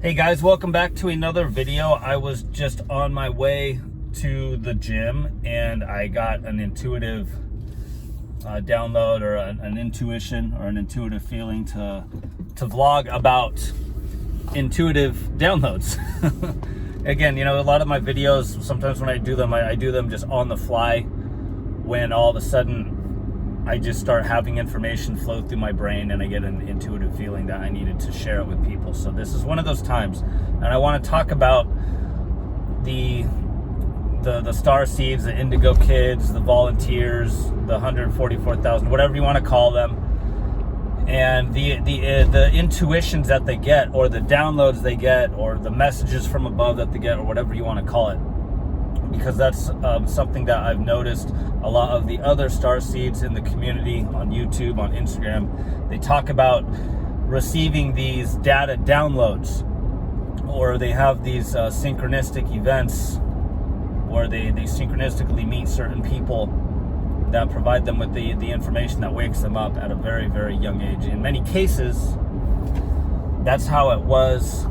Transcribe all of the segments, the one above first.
Hey guys, welcome back to another video. I was just on my way to the gym and I got an intuitive download or an intuition or an intuitive feeling to vlog about intuitive downloads. Again, you know, a lot of my videos, sometimes when I do them, I do them just on the fly when all of a sudden I just start having information flow through my brain and I get an intuitive feeling that I needed to share it with people. So this is one of those times, and I want to talk about the star seeds, the indigo kids, the volunteers, the 144,000, whatever you want to call them, and the intuitions that they get, or the downloads they get, or the messages from above that they get, or whatever you want to call it. Because that's something that I've noticed a lot of the other star seeds in the community on YouTube, on Instagram. They talk about receiving these data downloads, or they have these synchronistic events where they synchronistically meet certain people that provide them with the information that wakes them up at a very, very young age. In many cases, that's how it was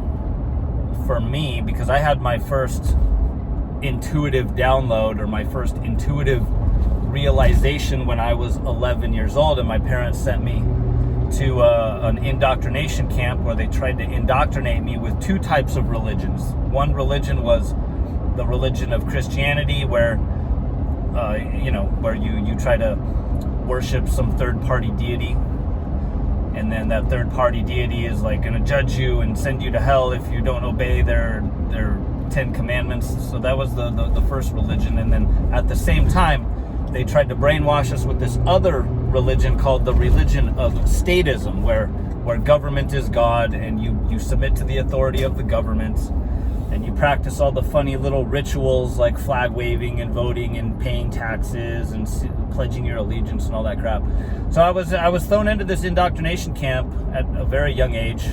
for me, because I had my first intuitive download, or my first intuitive realization, when I was 11 years old, and my parents sent me to an indoctrination camp where they tried to indoctrinate me with two types of religions. One religion was the religion of Christianity, where where you try to worship some third-party deity, and then that third-party deity is like going to judge you and send you to hell if you don't obey their 10 commandments. So that was the first religion. And then at the same time, they tried to brainwash us with this other religion called the religion of statism, where government is God, and you submit to the authority of the government, and you practice all the funny little rituals like flag waving and voting and paying taxes and pledging your allegiance and all that crap. So I was thrown into this indoctrination camp at a very young age.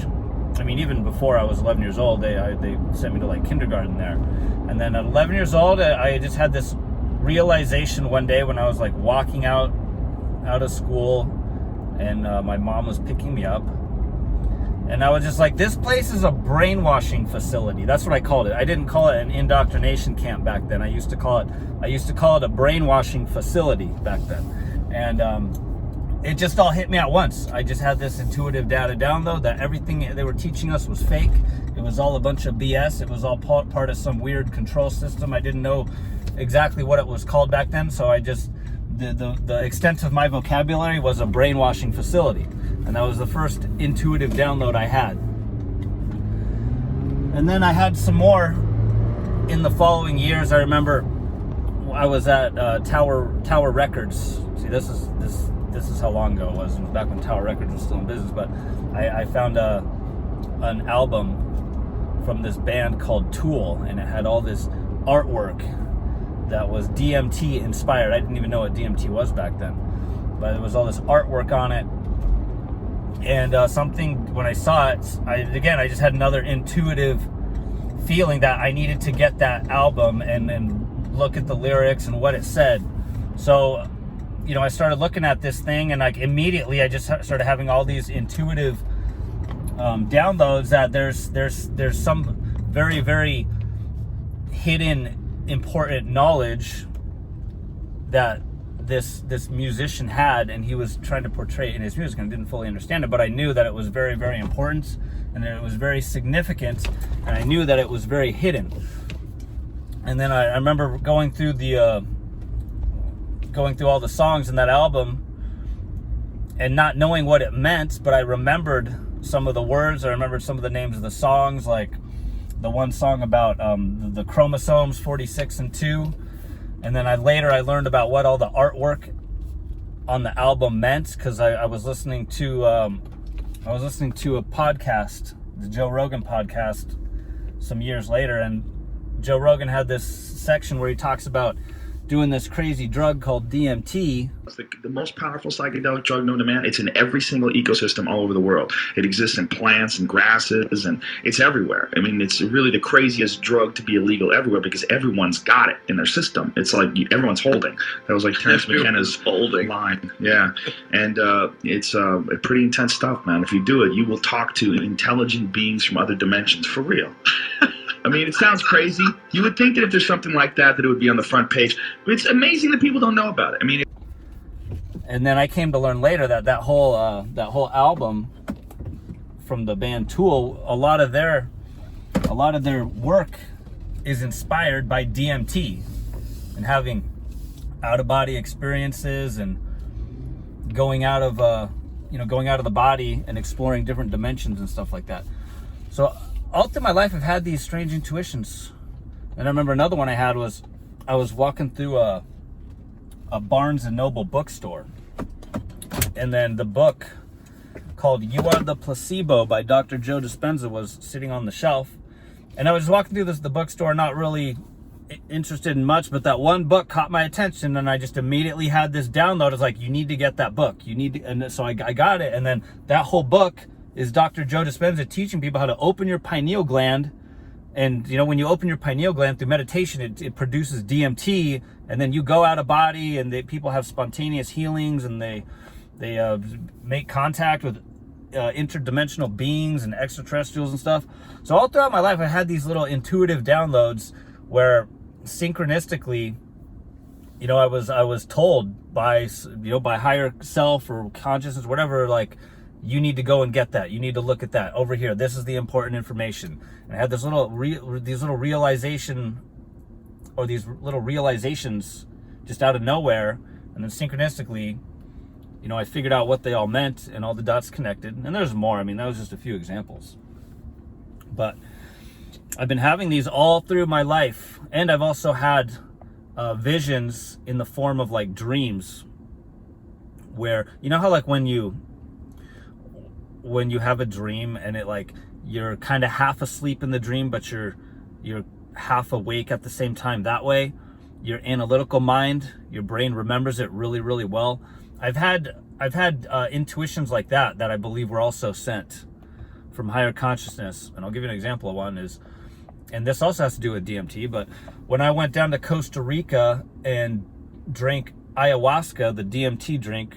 I mean, even before I was 11 years old, they sent me to like kindergarten there. And then at 11 years old, I just had this realization one day when I was like walking out of school, and my mom was picking me up. And I was just like, this place is a brainwashing facility. That's what I called it. I didn't call it an indoctrination camp back then. I used to call it a brainwashing facility back then. And it just all hit me at once. I just had this intuitive data download that everything they were teaching us was fake. It was all a bunch of BS. It was all part of some weird control system. I didn't know exactly what it was called back then, so I just, the extent of my vocabulary was a brainwashing facility. And that was the first intuitive download I had. And then I had some more in the following years. I remember I was at Tower Records. See, this is how long ago it was. It was back when Tower Records was still in business. But I found an album from this band called Tool, and it had all this artwork that was DMT inspired. I didn't even know what DMT was back then, but there was all this artwork on it. And something, when I saw it, I just had another intuitive feeling that I needed to get that album and look at the lyrics and what it said. So, you know, I started looking at this thing, and like immediately I just started having all these intuitive downloads that there's some very, very hidden important knowledge that this musician had, and he was trying to portray it in his music, and I didn't fully understand it, but I knew that it was very, very important, and that it was very significant, and I knew that it was very hidden. And then I remember going through all the songs in that album and not knowing what it meant, but I remembered some of the words. I remembered some of the names of the songs, like the one song about the chromosomes 46 and 2. And then I learned about what all the artwork on the album meant, because I was listening to a podcast, the Joe Rogan podcast, some years later, and Joe Rogan had this section where he talks about doing this crazy drug called DMT. It's the most powerful psychedelic drug known to man. It's in every single ecosystem all over the world. It exists in plants and grasses, and it's everywhere. I mean, it's really the craziest drug to be illegal everywhere because everyone's got it in their system. It's like everyone's holding. That was like Terence McKenna's holding line. Yeah, and it's pretty intense stuff, man. If you do it, you will talk to intelligent beings from other dimensions for real. I mean, it sounds crazy. You would think that if there's something like that, it would be on the front page. But it's amazing that people don't know about it. I mean, and then I came to learn later that that whole album from the band Tool, a lot of their work is inspired by DMT and having out-of-body experiences and going out of the body and exploring different dimensions and stuff like that. So all through my life, I've had these strange intuitions. And I remember another one I had was I was walking through a Barnes and Noble bookstore, and then the book called "You Are the Placebo" by Dr. Joe Dispenza was sitting on the shelf, and I was walking through the bookstore, not really interested in much, but that one book caught my attention, and I just immediately had this download. It's like, you need to get that book. You need to, and so I got it, and then that whole book is Dr. Joe Dispenza teaching people how to open your pineal gland. And when you open your pineal gland through meditation, it produces DMT, and then you go out of body, and people have spontaneous healings, and they make contact with interdimensional beings and extraterrestrials and stuff. So all throughout my life, I had these little intuitive downloads where synchronistically, I was told by higher self or consciousness, whatever, like, you need to go and get that. You need to look at that over here. This is the important information. And I had these little realizations just out of nowhere, and then synchronistically, I figured out what they all meant, and all the dots connected. And there's more. I mean, that was just a few examples. But I've been having these all through my life, and I've also had visions in the form of like dreams, where how like when you have a dream and it like you're kind of half asleep in the dream, but you're half awake at the same time. That way, your analytical mind, your brain remembers it really, really well. I've had intuitions like that I believe were also sent from higher consciousness. And I'll give you an example of one and this also has to do with DMT, but when I went down to Costa Rica and drank ayahuasca, the DMT drink,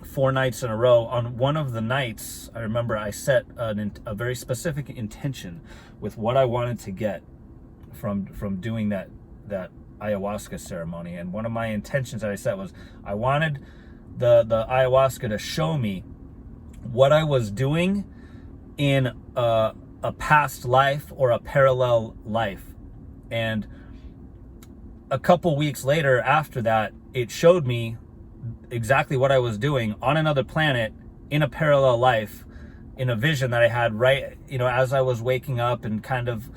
4 nights in a row, on one of the nights, I remember I set a very specific intention with what I wanted to get from doing that ayahuasca ceremony. And one of my intentions that I set was I wanted the ayahuasca to show me what I was doing in a past life or a parallel life. And a couple weeks later after that, it showed me exactly what I was doing on another planet in a parallel life, in a vision that I had right, as I was waking up and kind of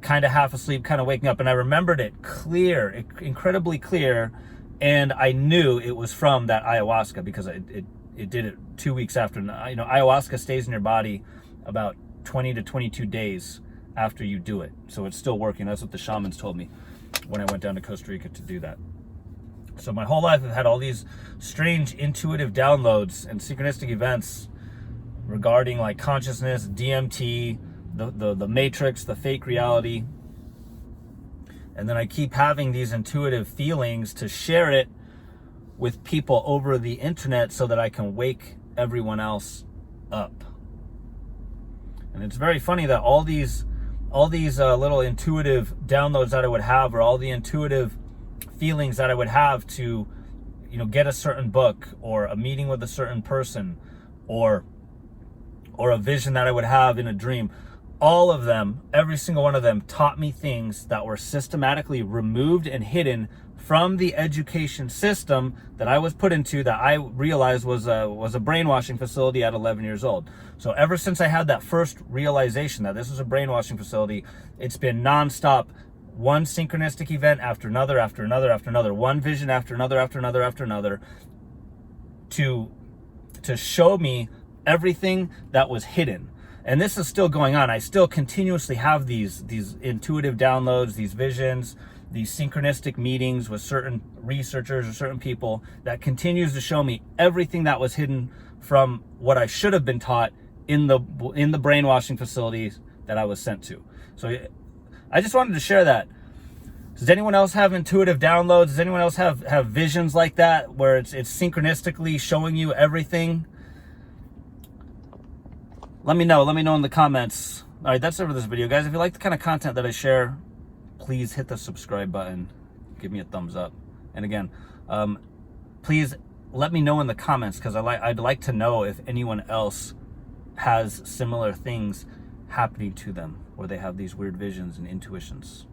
half asleep, kind of waking up. And I remembered it clear, incredibly clear. And I knew it was from that ayahuasca because it did it 2 weeks after. Ayahuasca stays in your body about 20 to 22 days after you do it. So it's still working. That's what the shamans told me when I went down to Costa Rica to do that. So my whole life I've had all these strange intuitive downloads and synchronistic events regarding like consciousness, DMT, the matrix, the fake reality. And then I keep having these intuitive feelings to share it with people over the internet so that I can wake everyone else up. And it's very funny that all these little intuitive downloads that I would have, or all the intuitive feelings that I would have to, get a certain book, or a meeting with a certain person, or a vision that I would have in a dream, all of them, every single one of them, taught me things that were systematically removed and hidden from the education system that I was put into, that I realized was a brainwashing facility at 11 years old. So ever since I had that first realization that this was a brainwashing facility, it's been nonstop, one synchronistic event after another, after another, after another, one vision after another, after another, after another, to show me everything that was hidden. And this is still going on. I still continuously have these intuitive downloads, these visions, these synchronistic meetings with certain researchers or certain people that continues to show me everything that was hidden from what I should have been taught in the brainwashing facilities that I was sent to. So I just wanted to share that. Does anyone else have intuitive downloads? Does anyone else have visions like that where it's synchronistically showing you everything? Let me know in the comments. All right, that's it for this video, guys. If you like the kind of content that I share, please hit the subscribe button. Give me a thumbs up. And again, please let me know in the comments, because I'd like to know if anyone else has similar things happening to them, where they have these weird visions and intuitions.